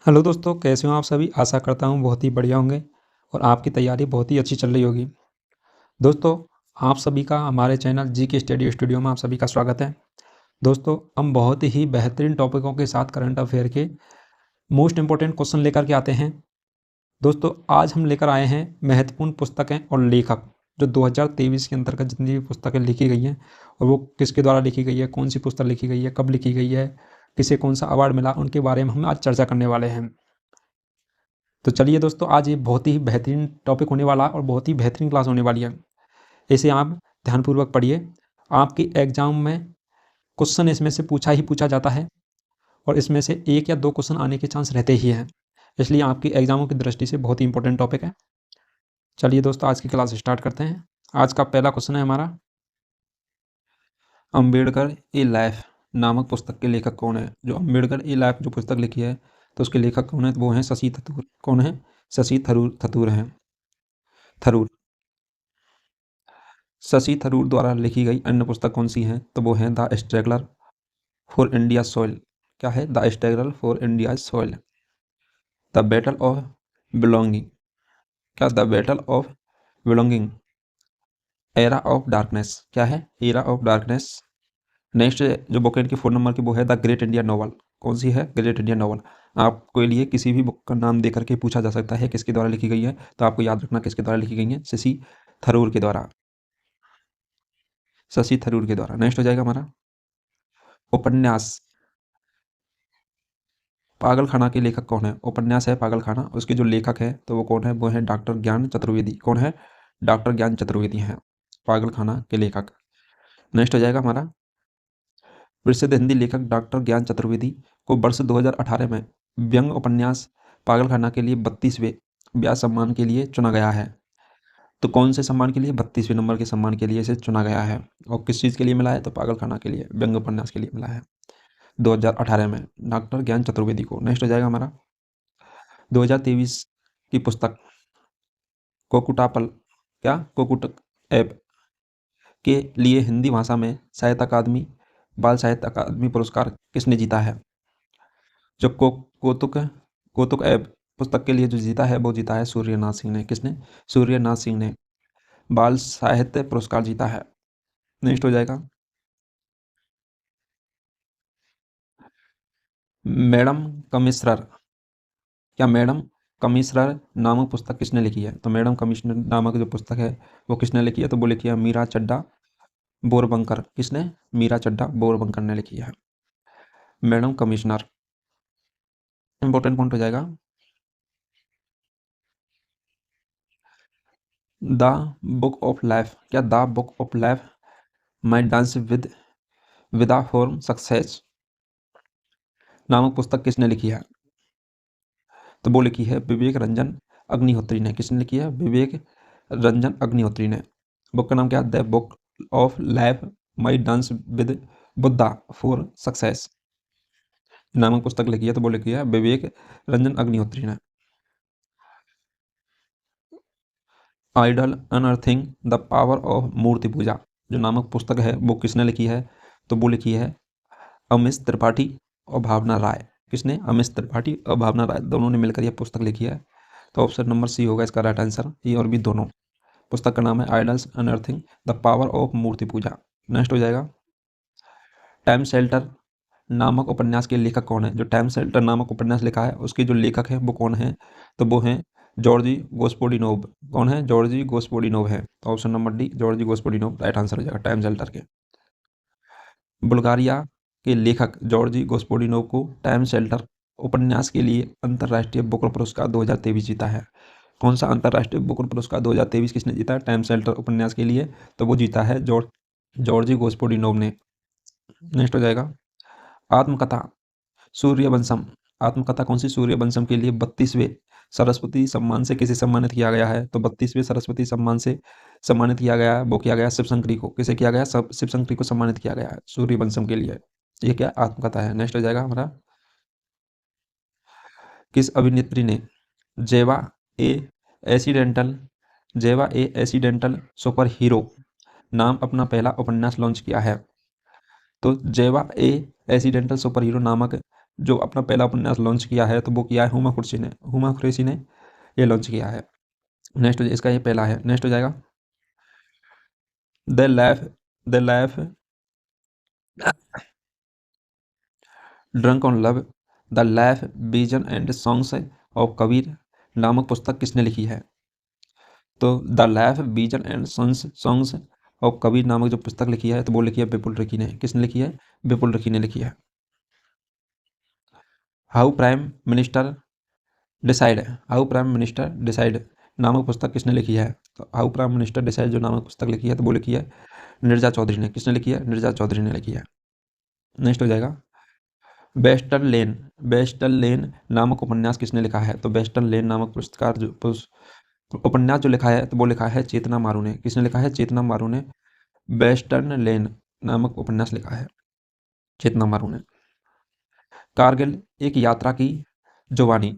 Hello दोस्तों, कैसे हो आप सभी? आशा करता हूँ बहुत ही बढ़िया होंगे और आपकी तैयारी बहुत ही अच्छी चल रही होगी। दोस्तों, आप सभी का हमारे चैनल जी के स्टडी स्टूडियो में आप सभी का स्वागत है। दोस्तों, हम बहुत ही बेहतरीन टॉपिकों के साथ करंट अफेयर के मोस्ट इंपॉर्टेंट क्वेश्चन लेकर के आते हैं। दोस्तों, आज हम लेकर आए हैं महत्वपूर्ण पुस्तकें और लेखक जो 2023 के अंतर्गत जितनी भी पुस्तकें लिखी गई हैं और वो किसके द्वारा लिखी गई है, कौन सी पुस्तक लिखी गई है, कब लिखी गई है, किसे कौन सा अवार्ड मिला, उनके बारे में हम आज चर्चा करने वाले हैं। तो चलिए दोस्तों, आज ये बहुत ही बेहतरीन टॉपिक होने वाला है और बहुत ही बेहतरीन क्लास होने वाली है। इसे आप ध्यानपूर्वक पढ़िए। आपके एग्जाम में क्वेश्चन इसमें से पूछा ही पूछा जाता है और इसमें से 1 या 2 क्वेश्चन आने के चांस रहते ही हैं। इसलिए आपकी एग्जामों की दृष्टि से बहुत ही इंपॉर्टेंट टॉपिक है। चलिए दोस्तों, आज की क्लास स्टार्ट करते हैं। आज का पहला क्वेश्चन है हमारा, अम्बेडकर ए लाइफ नामक पुस्तक के लेखक कौन है? जो अम्बेडकर ए लाइफ जो पुस्तक लिखी है तो उसके लेखक कौन है? वो हैं शशि थरूर। कौन है? शशि थरूर हैं। थरूर। शशि थरूर द्वारा लिखी गई अन्य पुस्तक कौन सी है? तो वो है the struggle for India soil. क्या है? The struggle for India soil. The battle of belonging. क्या? The battle of belonging. Era of darkness. क्या है? Era of darkness. नेक्स्ट जो बुक है इनकी 4 नंबर की वो है द ग्रेट इंडिया नॉवल। कौन सी है? Great India novel. आपके लिए किसी भी बुक का नाम दे करके पूछा जा सकता है किसके द्वारा लिखी गई है, तो आपको याद रखना किसके द्वारा लिखी गई है। शशि थरूर के द्वारा। शशि थरूर के द्वारा। नेक्स्ट हो जाएगा हमारा उपन्यास पागलखाना के लेखक कौन है? उपन्यास है पागलखाना, उसके जो लेखक है तो वो कौन है? वो है डॉक्टर ज्ञान चतुर्वेदी। कौन है? डॉक्टर ज्ञान चतुर्वेदी हैं पागलखाना के लेखक। नेक्स्ट हो जाएगा हमारा प्रसिद्ध हिंदी लेखक डॉक्टर ज्ञान चतुर्वेदी को वर्ष 2018 में व्यंग उपन्यास पागलखाना के लिए 32वें व्यास सम्मान के लिए चुना गया है। तो कौन से सम्मान के लिए? 32वें नंबर के सम्मान के लिए इसे चुना गया है। और किस चीज़ के लिए मिला है? तो पागलखाना के लिए, व्यंग उपन्यास के लिए मिला है 2018 में डॉक्टर ज्ञान चतुर्वेदी को। नेक्स्ट हो जाएगा हमारा 2023 की पुस्तक कोकुटापल। क्या? कोकुट ऐप के लिए हिंदी भाषा में साहित्य अकादमी बाल साहित्य अकादमी पुरस्कार किसने जीता है? जो कौतुक ऐप पुस्तक के लिए जो जीता है वो जीता है सूर्यनाथ सिंह ने। किसने? सूर्यनाथ सिंह ने बाल साहित्य पुरस्कार जीता है। नेक्स्ट हो जाएगा मैडम कमिश्नर। क्या? मैडम कमिश्नर नामक पुस्तक किसने लिखी है? तो मैडम कमिश्नर नामक जो पुस्तक है वो किसने लिखी है? तो वो लिखी है मीरा चड्ढा बोरबंकर। किसने? मीरा चड्ढा बोरबंकर ने लिखी है मैडम कमिश्नर। इंपॉर्टेंट पॉइंट हो जाएगा द बुक ऑफ लाइफ। क्या? The book of life my dance with विदा फॉर सक्सेस नामक पुस्तक किसने लिखी है? तो वो लिखी है विवेक रंजन अग्निहोत्री ने। किसने लिखी है? विवेक रंजन अग्निहोत्री ने। बुक का नाम क्या है? The book of life my dance with Buddha for success नामक पुस्तक लिखी है तो वो लिखी है विवेक रंजन अग्निहोत्री ने। Idol अनअर्थिंग the power of murti पूजा जो नामक पुस्तक है वो किसने लिखी है? तो वो लिखी है अमिश त्रिपाठी और भावना राय। किसने? अमिश त्रिपाठी और भावना राय दोनों ने मिलकर यह पुस्तक लिखी है। तो ऑप्शन नंबर सी होगा इसका राइट आंसर। ये और भी दोनों। पुस्तक का नाम है idols unearthing the power of murti puja. Next हो जाएगा टाइम शेल्टर नामक उपन्यास के लेखक कौन है? जो टाइम शेल्टर नामक उपन्यास लिखा है उसके जो लेखक हैं वो कौन है? तो वो हैं जॉर्जी गोस्पोडिनोव। कौन है? जॉर्जी गोस्पोडिनोव है। तो option number D Georgi Gospodinov right answer हो जाएगा टाइम शेल्टर के। बुल्गारिया के लेखक जॉर्जी गोस्पोडिनोव को टाइम शेल्टर उपन्यास के लिए अंतर्राष्ट्रीय बुकर पुरस्कार 2023 जीता है। कौन सा अंतर्राष्ट्रीय बुकर पुरस्कार 2023 किसने जीता है टाइम शेल्टर उपन्यास के लिए? तो वो जीता है जॉर्जी गोस्पोडिनोव ने। नेक्स्ट हो जाएगा आत्मकथा सूर्यवंशम। आत्मकथा कौन सी? सूर्यवंशम के लिए 32वें सरस्वती सम्मान से किसे सम्मानित किया गया है? तो 32वें सरस्वती सम्मान से सम्मानित किया गया है वो किया गया शिव शंकरी को। किसे किया गया? शिव शंकरी को सम्मानित किया गया है सूर्यवंशम के लिए। ये क्या? आत्मकथा है। नेक्स्ट हो जाएगा हमारा किस अभिनेत्री ने जेवा ए एक्सीडेंटल जेवा ए एक्सीडेंटल सुपर हीरो नाम अपना पहला उपन्यास लॉन्च किया है? तो जेवा ए एक्सीडेंटल सुपर हीरो नामक जो अपना पहला उपन्यास लॉन्च किया है तो वो किया है हुमा कुरैशी ने ये लॉन्च किया है। नेक्स्ट इसका ये पहला है। नेक्स्ट हो जाएगा the life drunk on love the life vision and songs of Kabir नामक पुस्तक किसने लिखी है? तो the life vision and songs of Kabir नामक जो पुस्तक लिखी है तो वो लिखी है विपुल रिकी ने। किसने लिखी है? विपुल रिकी ने लिखी है। हाउ प्राइम मिनिस्टर डिसाइड नामक पुस्तक किसने लिखी है? तो हाउ प्राइम मिनिस्टर डिसाइड जो नामक पुस्तक लिखी है तो वो लिखी है नीरजा चौधरी ने। किसने लिखी है? नीरजा चौधरी ने लिखी है। नेक्स्ट हो जाएगा बेस्टल लेन नामक उपन्यास किसने लिखा है? तो बेस्टल लेन नामक उपन्यास जो लिखा है तो वो लिखा है चेतना मारू ने। किसने लिखा है? चेतना मारू ने बेस्टर्न लेन नामक उपन्यास लिखा है, चेतना मारू ने। कारगिल एक यात्रा की जुबानी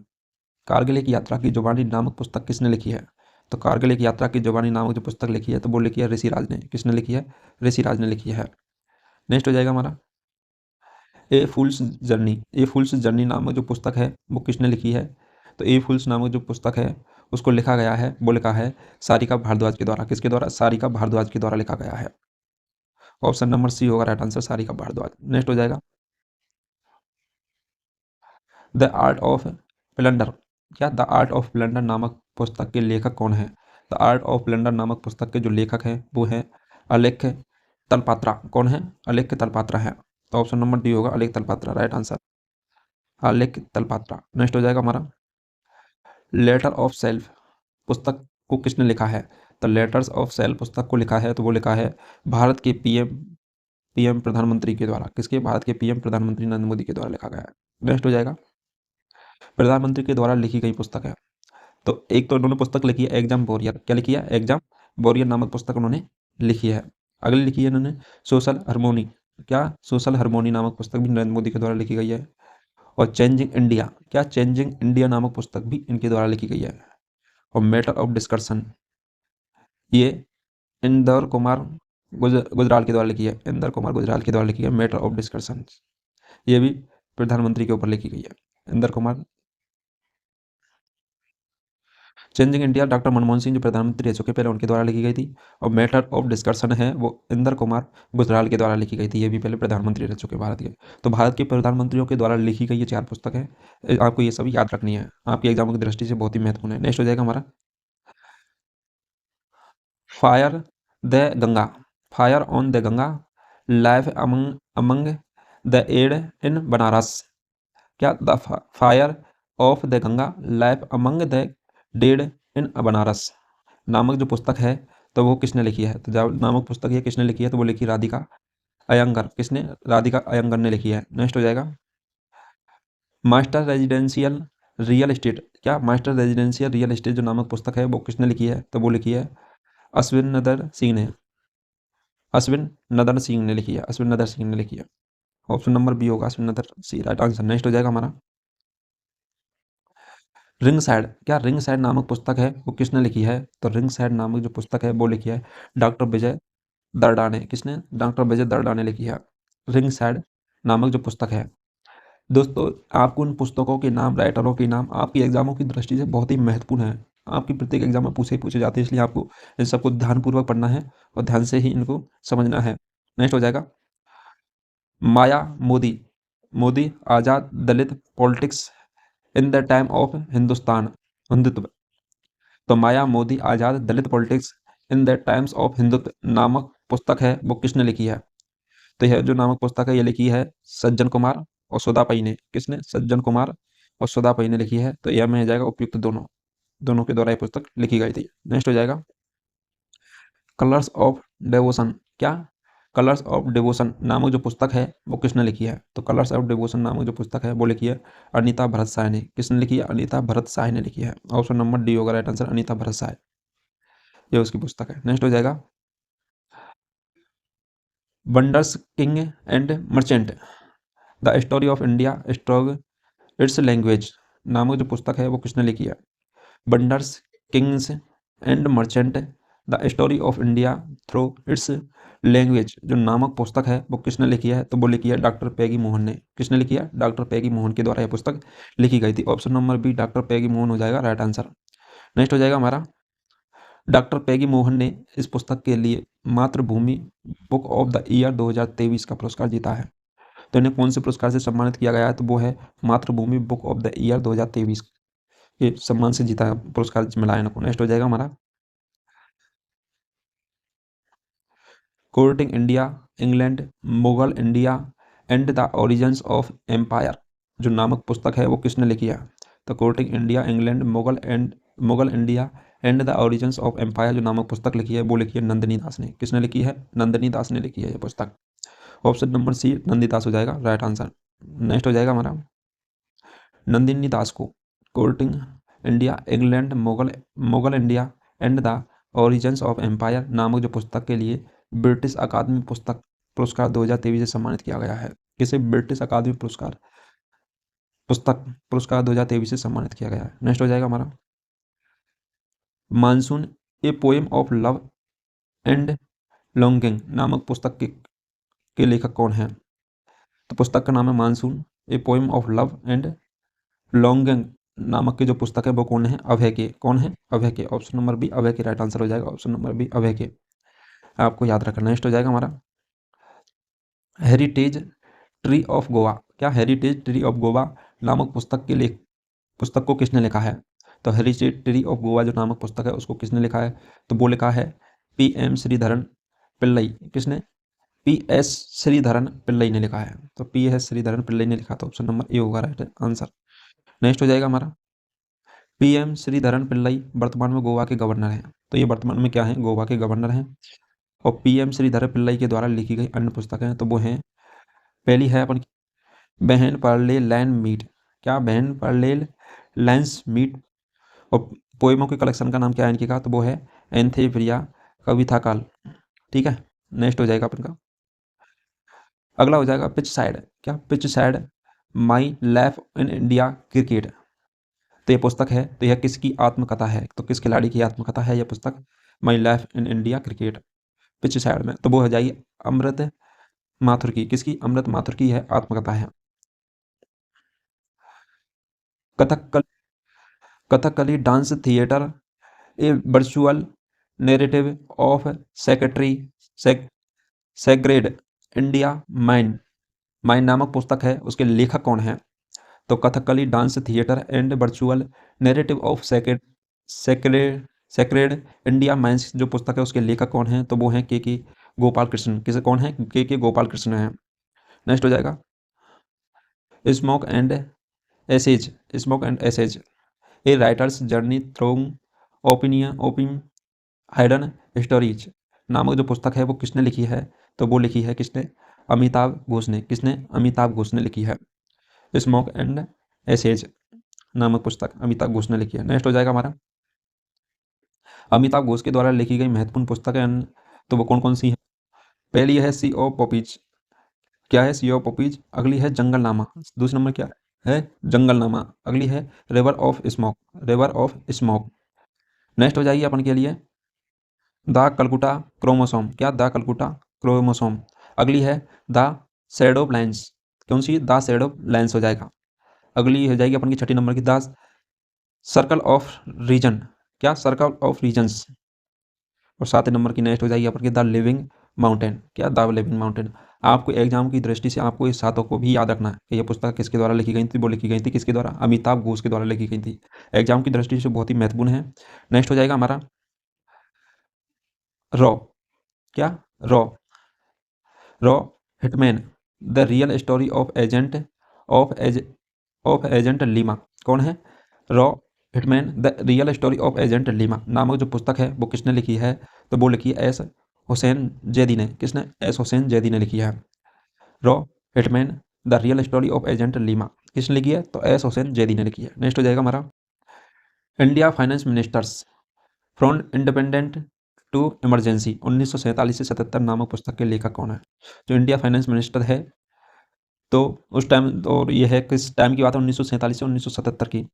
कारगिल एक यात्रा की जुबानी नामक पुस्तक किसने लिखी है? तो कारगिल एक यात्रा की जुबानी नामक जो पुस्तक लिखी है तो वो लिखी है ऋषिराज ने। किसने लिखी है? ऋषिराज ने लिखी है। नेक्स्ट हो जाएगा हमारा ए फुल्स जर्नी नामक जो पुस्तक है वो किसने लिखी है? तो ए फुल्स नामक जो पुस्तक है उसको लिखा गया है, वो लिखा है सारिका भारद्वाज के द्वारा। किसके द्वारा? सारिका भारद्वाज के द्वारा लिखा गया है। ऑप्शन नंबर सी होगा right answer, Sarika Bhardwaj. Next हो जाएगा the art of plunder the art of plunder नामक पुस्तक के लेखक कौन है? द आर्ट ऑफ प्लंडर नामक पुस्तक के जो लेखक हैं वो है अलेख्य तलपात्रा। कौन है? अलेख्य तलपात्रा है। तो ऑप्शन नंबर डी होगा अलेख्य Talpatra, right answer अलेख्य Talpatra. Next हो जाएगा हमारा लेटर ऑफ सेल्फ पुस्तक को किसने लिखा है? तो लेटर्स ऑफ सेल्फ पुस्तक को लिखा है तो वो लिखा है भारत के पीएम प्रधानमंत्री के द्वारा। किसके? भारत के पीएम प्रधानमंत्री नरेंद्र मोदी के द्वारा लिखा गया है। नेक्स्ट हो जाएगा प्रधानमंत्री के द्वारा लिखी गई पुस्तक है। तो एक तो उन्होंने पुस्तक लिखी है एग्जाम वॉरियर। क्या लिखी है? एग्जाम वॉरियर नामक पुस्तक उन्होंने लिखी है। अगली लिखी है इन्होंने सोशल हार्मोनी। सोशल हार्मोनी नामक पुस्तक भी नरेंद्र मोदी के द्वारा लिखी गई है। और चेंजिंग इंडिया नामक पुस्तक भी इनके द्वारा लिखी गई है। और मैटर ऑफ डिस्कशन ये इंदौर कुमार गुजराल के द्वारा लिखी है। इंदौर कुमार गुजराल के द्वारा लिखी है मैटर ऑफ डिस्कशन। ये भी प्रधानमंत्री के ऊपर लिखी गई है। Indore Kumar changing India doctor Manmohan Singh जो प्रधानमंत्री रह चुके पहले उनके द्वारा लिखी गई थी। और मैटर ऑफ डिस्कशन है वो इंदर कुमार गुजराल के द्वारा लिखी गई थी। ये भी पहले प्रधानमंत्री रह चुके भारत के। तो भारत के प्रधानमंत्रियों के द्वारा लिखी गई ये 4 पुस्तक है। आपको ये सभी याद रखनी है, आपकी एग्जामों की दृष्टि से बहुत ही महत्वपूर्ण है। नेक्स्ट हो जाएगा हमारा fire the Ganga fire on the Ganga life among the dead in Banaras. The fire of the Ganga life among the dead in Banaras नामक जो पुस्तक है तो वो किसने लिखी है? तो जब नामक पुस्तक ये किसने लिखी है तो वो लिखी राधिका अयंगर। किसने? राधिका अयंगर ने लिखी है। नेक्स्ट हो जाएगा मास्टर रेजिडेंशियल रियल एस्टेट जो नामक पुस्तक है वो किसने लिखी है? तो वो लिखी है अश्विन नदर सिंह ने अश्विन नदर सिंह ने लिखी है। ऑप्शन नंबर बी होगा अश्विन नदर सिंह, राइट आंसर। नेक्स्ट हो जाएगा हमारा रिंग साइड नामक पुस्तक है वो किसने लिखी है? तो रिंग साइड नामक जो पुस्तक है वो लिखी है डॉक्टर विजय दर्डा ने। किसने? डॉक्टर विजय दर्डा ने लिखी है रिंग साइड नामक जो पुस्तक है। दोस्तों आपको उन पुस्तकों के नाम, राइटरों के नाम आपकी एग्जामों की दृष्टि से बहुत ही महत्वपूर्ण है। आपकी प्रत्येक एग्जाम में पूछे जाते हैं, इसलिए आपको इन सबको ध्यानपूर्वक पढ़ना है और ध्यान से ही इनको समझना है। नेक्स्ट हो जाएगा Maya Modi Azad Dalit politics in the time of Hindutva. तो Maya Modi Azad Dalit politics in the times of Hindutva नामक पुस्तक है वो किसने लिखी है? तो यह जो नामक पुस्तक है ये लिखी है सज्जन कुमार और सुधा पई ने। किसने? सज्जन कुमार और सुधा पई ने लिखी है। तो यह में जाएगा उपयुक्त दोनों के द्वारा ये पुस्तक लिखी गई थी। नेक्स्ट हो जाएगा colours of devotion colours of devotion नामक जो पुस्तक है वो किसने लिखी है? तो कलर्स ऑफ डिवोशन नामक जो पुस्तक है वो लिखी है अनीता भरत साय ने। किसने लिखी है? अनीता भरत साय ने लिखी है। ऑप्शन नंबर डी होगा राइट आंसर, अनीता भरत साय, ये उसकी पुस्तक है। नेक्स्ट हो जाएगा wonders king and merchant the story of India strong it's language नामक जो पुस्तक है वो किसने लिखी है? Wonders Kings and merchant the story of India through it's language जो नामक पुस्तक है वो किसने लिखी है? तो वो लिखी है डॉक्टर पैगी मोहन ने। किसने लिखी है? डॉक्टर पैगी मोहन के द्वारा यह पुस्तक लिखी गई थी। ऑप्शन नंबर बी डॉक्टर पैगी मोहन हो जाएगा राइट आंसर। नेक्स्ट हो जाएगा हमारा, डॉक्टर पैगी मोहन ने इस पुस्तक के लिए मातृभूमि बुक ऑफ द ईयर 2023 का पुरस्कार जीता है। तो इन्हें कौन से पुरस्कार से सम्मानित किया गया है? तो वो है मातृभूमि बुक ऑफ द ईयर 2023 के सम्मान से जीता पुरस्कार मिला है इनको। नेक्स्ट हो जाएगा हमारा, courting India, England, Mughal India and the origins of empire जो नामक पुस्तक है वो किसने लिखी है? तो courting India, England, Mughal India and the origins of empire जो नामक पुस्तक लिखी है वो लिखी है नंदिनी दास ने। किसने लिखी है? नंदिनी दास ने लिखी है ये पुस्तक। ऑप्शन नंबर सी नंदिनी दास हो जाएगा राइट आंसर। नेक्स्ट हो जाएगा हमारा, नंदिनी दास को courting India, England, Mughal India and the origins of empire नामक जो पुस्तक के लिए ब्रिटिश अकादमी पुस्तक पुरस्कार 2023 से सम्मानित किया गया है। किसे ब्रिटिश अकादमी पुस्तक पुरस्कार 2023 से सम्मानित किया गया है। नेक्स्ट हो जाएगा हमारा, monsoon a poem of love and longing नामक पुस्तक के लेखक कौन है? तो पुस्तक का नाम है monsoon a poem of love and longing नामक की जो पुस्तक है वो कौन है? अभय के। कौन है? अभय के। ऑप्शन नंबर बी अभय के राइट आंसर हो जाएगा। ऑप्शन नंबर बी अभय के, आपको याद रखना। नेक्स्ट हो जाएगा हमारा, हेरिटेज ट्री ऑफ गोवा। क्या हेरिटेज ट्री ऑफ गोवा नामक पुस्तक को किसने लिखा है? तो हेरिटेज ट्री ऑफ गोवा जो नामक पुस्तक है उसको किसने लिखा है? तो वो लिखा है PM श्रीधरन पिल्लई। किसने? PS श्रीधरन पिल्लई ने लिखा है। तो PS श्रीधरन पिल्लई ने लिखा, तो ऑप्शन नंबर ए होगा राइट आंसर। नेक्स्ट हो जाएगा हमारा, PM श्रीधरन पिल्लई वर्तमान में गोवा के गवर्नर हैं। तो ये वर्तमान में क्या है? गोवा के गवर्नर हैं। और PM श्रीधरन पिल्लई के द्वारा लिखी गई अन्य पुस्तकें तो वो हैं, पहली है अपन बहन पार्ले लैंड मीट। क्या? बहन पार्ले लैंस मीट। और पोएमों के कलेक्शन का नाम क्या है इनके का? तो वो है एंथेप्रिया कविता काल। ठीक है, नेक्स्ट हो जाएगा अपन का, अगला हो जाएगा पिच साइड। क्या? Pitch side my life in India cricket. तो ये पुस्तक है, तो यह किसकी आत्मकथा है? तो किस खिलाड़ी की आत्मकथा है यह पुस्तक? My life in India cricket pitch side में। तो वो हो जाएगी अमृत माथुर की। किसकी? अमृत माथुर की यह आत्मकथा है। Kathakali dance theatre a virtual narrative of secretary sacred India mine नामक पुस्तक है, उसके लेखक कौन है? तो Kathakali dance theatre and virtual narrative of sacred India mines जो पुस्तक है उसके लेखक कौन है? तो वो हैं के गोपाल कृष्ण। किसे? कौन है? के गोपाल कृष्ण है। नेक्स्ट हो जाएगा, smoke and ashes a writer's journey through opium hidden stories नामक जो पुस्तक है वो किसने लिखी है? तो वो लिखी है किसने? अमिताभ घोष ने। किसने? अमिताभ घोष ने लिखी है। स्मोक एंड एसेज नामक पुस्तक अमिताभ घोष ने लिखी है। नेक्स्ट हो जाएगा हमारा, अमिताभ घोष के द्वारा लिखी गई महत्वपूर्ण पुस्तकें तो वो कौन कौन सी है? पहली है सी ऑफ पॉपीज। क्या है? सी ऑफ पॉपीज। अगली है जंगलनामा। दूसरा नंबर क्या है? जंगलनामा। अगली है रिवर ऑफ स्मोक। नेक्स्ट हो जाएगी अपन के लिए द कलकुटा क्रोमोसोम। क्या? The Calcutta chromosome. अगली है द शैडो लाइन्स। कौन सी? द शैडो लाइन्स हो जाएगा। अगली हो जाएगी अपन की छठी नंबर की द सर्कल ऑफ रीजन। क्या? Circle of reasons. और सातवें नंबर की नेक्स्ट हो जाएगी अपन की द लिविंग माउंटेन। क्या? The living mountain. आपको एग्जाम की दृष्टि से आपको इस सातों को भी याद रखना है कि यह पुस्तक किसके द्वारा लिखी गई थी? वो लिखी गई थी किसके द्वारा? अमिताभ घोष के द्वारा लिखी गई थी। एग्जाम की दृष्टि से बहुत ही महत्वपूर्ण है। नेक्स्ट हो जाएगा हमारा रॉ। क्या? Raw hitman the real story of agent Lima. कौन है? Raw hitman the real story of agent Lima नामक जो पुस्तक है वो किसने लिखी है? तो वो लिखी है एस हुसैन जैदी ने। किसने? एस हुसैन जैदी ने लिखी है। Raw hitman the real story of agent Lima किसने लिखी है? तो एस हुसैन जैदी ने लिखी है। नेक्स्ट हो जाएगा हमारा India finance ministers from independent to emergency 1947 से 77 नामक पुस्तक के लेखक कौन है? जो इंडिया फाइनेंस मिनिस्टर है तो उस टाइम, और ये है किस टाइम की बात है? 1947 से 1977 की।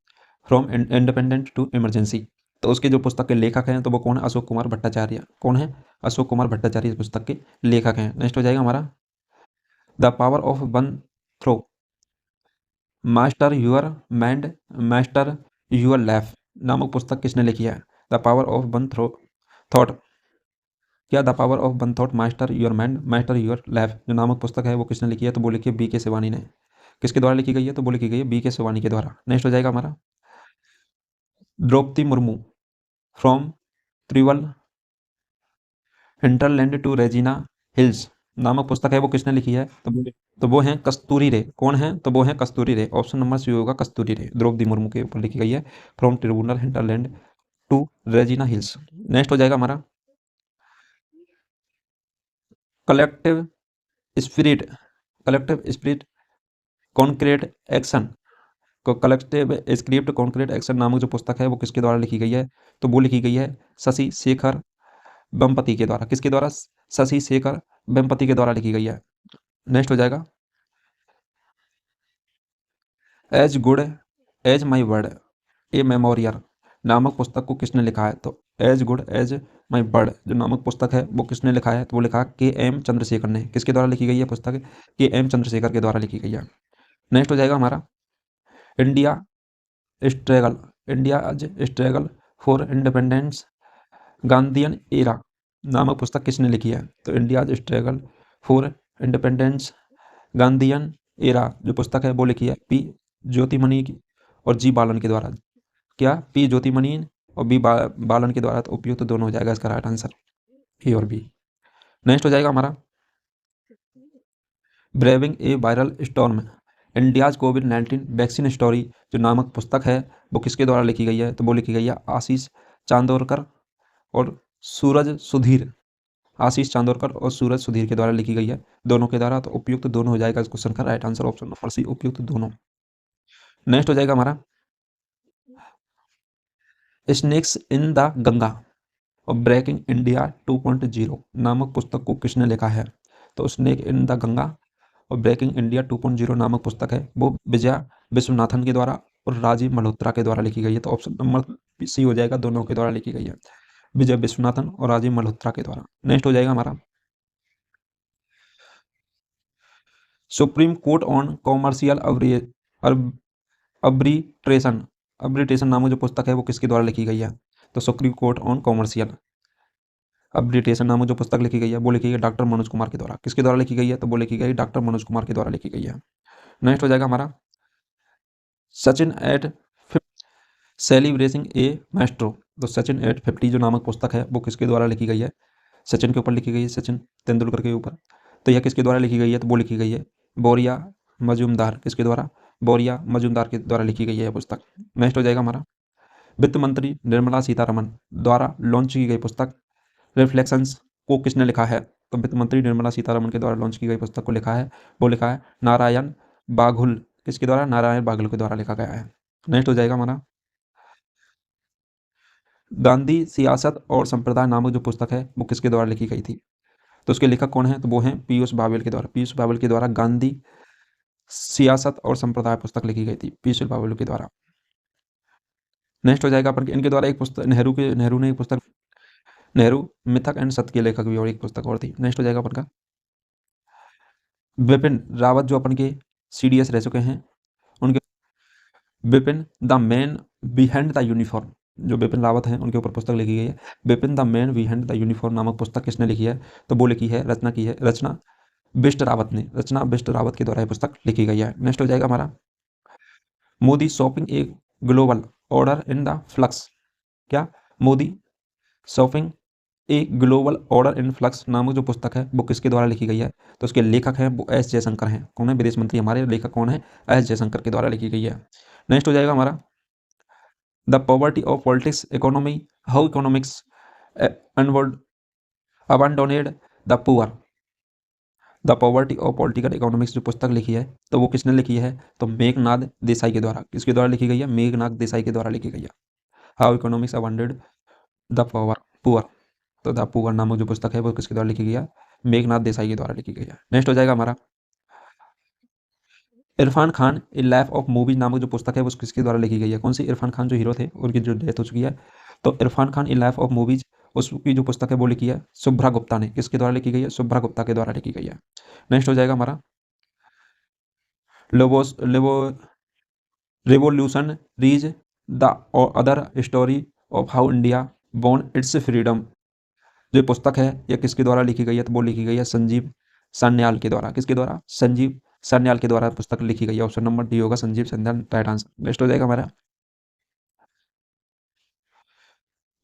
फ्रॉम इंडिपेंडेंट टू इमरजेंसी तो उसके जो पुस्तक के लेखक हैं तो वो कौन है? अशोक कुमार भट्टाचार्य। कौन है? अशोक कुमार भट्टाचार्य इस पुस्तक के लेखक हैं। नेक्स्ट हो जाएगा हमारा the power of one throw, master your mind, master your life नामक पुस्तक किसने लिखी है? The power of one throw thought, क्या the power of one thought master your mind master your life जो नामक पुस्तक है वो किसने लिखी है? तो वो लिखी है बी के शिवानी ने। किसके द्वारा लिखी गई है? तो वो लिखी गई है बी के शिवानी के द्वारा। नेक्स्ट हो जाएगा हमारा Draupadi Murmu from tribal hinterland to Raisina hills नामक पुस्तक है वो किसने लिखी है? तो वो हैं कस्तूरी रे। कौन है? तो वो हैं कस्तूरी रे। ऑप्शन नंबर सी होगा कस्तूरी रे। द्रौपदी मुर्मू के ऊपर लिखी गई है from tribunal hinterland to Raisina hills. Next हो जाएगा हमारा collective spirit, collective spirit concrete action को कलेक्टिव स्क्रिप्ट कॉन्क्रीट एक्शन नामक जो पुस्तक है वो किसके द्वारा लिखी गई है? तो वो लिखी गई है शशि शेखर वेम्पति के द्वारा। किसके द्वारा? शशि शेखर वेम्पति के द्वारा लिखी गई है। नेक्स्ट हो जाएगा as good as my word a memorial नामक पुस्तक को किसने लिखा है? तो as good as my bird जो नामक पुस्तक है वो किसने लिखा है? तो वो लिखा के एम चंद्रशेखर ने। किसके द्वारा लिखी गई है पुस्तक? के एम चंद्रशेखर के द्वारा लिखी गई है। नेक्स्ट हो जाएगा हमारा इंडिया स्ट्रगल, इंडिया आज struggle for independence Gandhian era नामक पुस्तक किसने लिखी है? तो इंडिया आज struggle for independence Gandhian era जो पुस्तक है वो लिखी है पी ज्योतिमणि और जी बालन के द्वारा। क्या? पी ज्योतिमणि और बालन के द्वारा। तो उपयुक्त तो दोनों हो जाएगा इसका राइट आंसर ए और बी। नेक्स्ट हो जाएगा हमारा ब्रेविंग ए वायरल स्टॉर्म इंडियाज कोविड-19 वैक्सीन स्टोरी जो नामक पुस्तक है वो किसके द्वारा लिखी गई है? तो वो लिखी गई है आशीष चांदोरकर और सूरज सुधीर। आशीष चांदोरकर और सूरज सुधीर के द्वारा लिखी गई है दोनों के द्वारा। तो उपयुक्त दोनों हो जाएगा इस क्वेश्चन का right answer option number C उपयुक्त दोनों। नेक्स्ट हो जाएगा हमारा स्नेक्स इन द गंगा और ब्रेकिंग इंडिया 2.0 नामक पुस्तक को किसने लिखा है? तो स्नेक इन द गंगा और ब्रेकिंग इंडिया 2.0 नामक पुस्तक है वो विजया विश्वनाथन के द्वारा और राजीव मल्होत्रा के द्वारा लिखी गई है। तो ऑप्शन नंबर सी हो जाएगा दोनों के द्वारा लिखी गई है विजय विश्वनाथन और राजीव मल्होत्रा के द्वारा। नेक्स्ट हो जाएगा हमारा सुप्रीम कोर्ट ऑन कॉमर्शियल अब्रीट्रेशन, अब्रीट्रेशन नामक जो पुस्तक है वो किसके द्वारा लिखी गई है? तो सुप्रीम कोर्ट ऑन कॉमर्शियल अब्रीट्रेशन नामक जो पुस्तक लिखी गई है वो लिखी गई डॉक्टर मनोज कुमार के द्वारा। किसके द्वारा लिखी गई है? तो वो लिखी गई डॉक्टर मनोज कुमार के द्वारा लिखी गई है। नेक्स्ट हो जाएगा हमारा सचिन एट सेलिब्रेटिंग ए मास्ट्रो। तो सचिन एट 50 जो नामक पुस्तक है वो किसके द्वारा लिखी गई है? सचिन के ऊपर लिखी गई है, सचिन तेंदुलकर के ऊपर। तो यह किसके द्वारा लिखी गई है? तो वो लिखी गई है बोरिया मजूमदार। किसके द्वारा? बोरिया मजूमदार के द्वारा लिखी गई है यह पुस्तक। नेक्स्ट हो जाएगा हमारा वित्त मंत्री निर्मला सीतारमन द्वारा लॉन्च की गई पुस्तक रिफ्लेक्शंस को किसने लिखा है? तो वित्त मंत्री निर्मला सीतारमन के द्वारा लॉन्च की गई पुस्तक को लिखा है वो लिखा है नारायण बाघुल। किसके द्वारा? नारायण बाघुल के द्वारा लिखा गया है। नेक्स्ट हो जाएगा हमारा गांधी सियासत और संप्रदाय नामक जो पुस्तक है वो किसके द्वारा लिखी गई थी? तो उसके लेखक कौन है? तो वो हैं पीयूष बावेल के द्वारा। पीयूष बावेल के द्वारा गांधी सियासत और संप्रदाय पुस्तक लिखी गई थी पीयूष बावेल के द्वारा। नेक्स्ट हो जाएगा अपन इनके द्वारा एक पुस्तक नेहरू ने एक पुस्तक नेहरू मिथक एंड सत्य के लेखक भी और एक पुस्तक और थी। नेक्स्ट हो जाएगा अपन का विपिन रावत जो अपन के CDS रह चुके हैं उनके Vipin the man behind the uniform जो विपिन रावत हैं उनके ऊपर पुस्तक लिखी गई है Vipin the man behind the uniform नामक पुस्तक किसने लिखी है? तो वो लिखी है रचना बिष्ट रावत ने। रचना बिष्ट रावत के द्वारा यह पुस्तक लिखी गई है। नेक्स्ट हो जाएगा हमारा Modi shaping a global order in the flux. क्या? Modi shaping a global order in flux नामक जो पुस्तक है वो किसके द्वारा लिखी गई है? तो उसके लेखक हैं वो एस जयशंकर हैं। कौन है? विदेश मंत्री हमारे लेखक कौन है? एस जयशंकर के द्वारा लिखी गई है। नेक्स्ट हो जाएगा हमारा the poverty of politics economy how economics abandoned the poor. The poverty of political economics जो पुस्तक लिखी है तो वो किसने लिखी है? तो मेघनाद देसाई के द्वारा। किसके द्वारा लिखी गई है? मेघनाद देसाई के द्वारा लिखी गई है हाउ इकोनॉमिक्स अबांडेड द पुअर। तो द पुअर नामक जो पुस्तक है वो किसके द्वारा लिखी गई है? मेघनाथ देसाई के द्वारा लिखी गई है। नेक्स्ट हो जाएगा हमारा इरफान खान ए लाइफ ऑफ मूवीज नामक जो पुस्तक है वो किसके द्वारा लिखी गई है? कौन सी? इरफान खान जो हीरो थे उनकी जो डेथ हो चुकी है तो Irfan Khan in life of movies, उसकी जो पुस्तक है वो लिखी है शुभ्रा गुप्ता ने। किसके द्वारा लिखी गई है? शुभ्रा गुप्ता के द्वारा लिखी गई है। नेक्स्ट हो जाएगा हमारा लोबोस लेवो revolutionaries the other story of how India born its freedom. जो पुस्तक है यह किसके द्वारा लिखी गई है? तो वो लिखी गई है संजीव सान्याल के द्वारा। किसके द्वारा? संजीव सान्याल के द्वारा पुस्तक लिखी गई है। ऑप्शन नंबर डी होगा, Sanjeev Sanyal right answer. Next हो जाएगा हमारा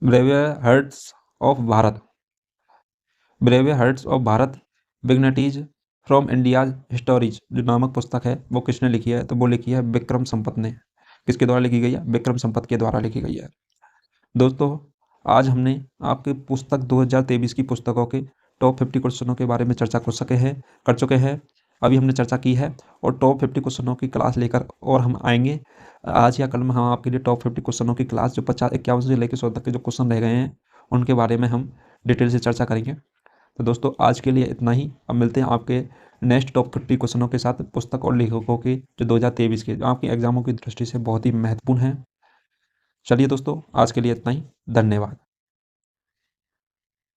braver hearts of Bharat. Braver hearts of Bharat vignettes from India's histories जो नामक पुस्तक है वो किसने लिखी है? तो वो लिखी है विक्रम संपत ने। किसके द्वारा लिखी गई है? विक्रम संपत के द्वारा लिखी गई है। दोस्तों, आज हमने आपके पुस्तक 2023 की पुस्तकों के टॉप 50 क्वेश्चनों के बारे में चर्चा कर चुके हैं। अभी हमने चर्चा की है और टॉप 50 क्वेश्चनों की क्लास लेकर और हम आएंगे आज या कल में। हम आपके लिए टॉप 50 क्वेश्चनों की क्लास जो 51 से लेकर 100 तक के जो क्वेश्चन रह गए हैं उनके बारे में हम डिटेल से चर्चा करेंगे। तो दोस्तों, आज के लिए इतना ही। अब मिलते हैं आपके नेक्स्ट टॉप 50 क्वेश्चनों के साथ पुस्तक और लेखकों के जो 2023 के जो आपकी एग्जामों की दृष्टि से बहुत ही महत्वपूर्ण हैं। चलिए दोस्तों, आज के लिए इतना ही। धन्यवाद।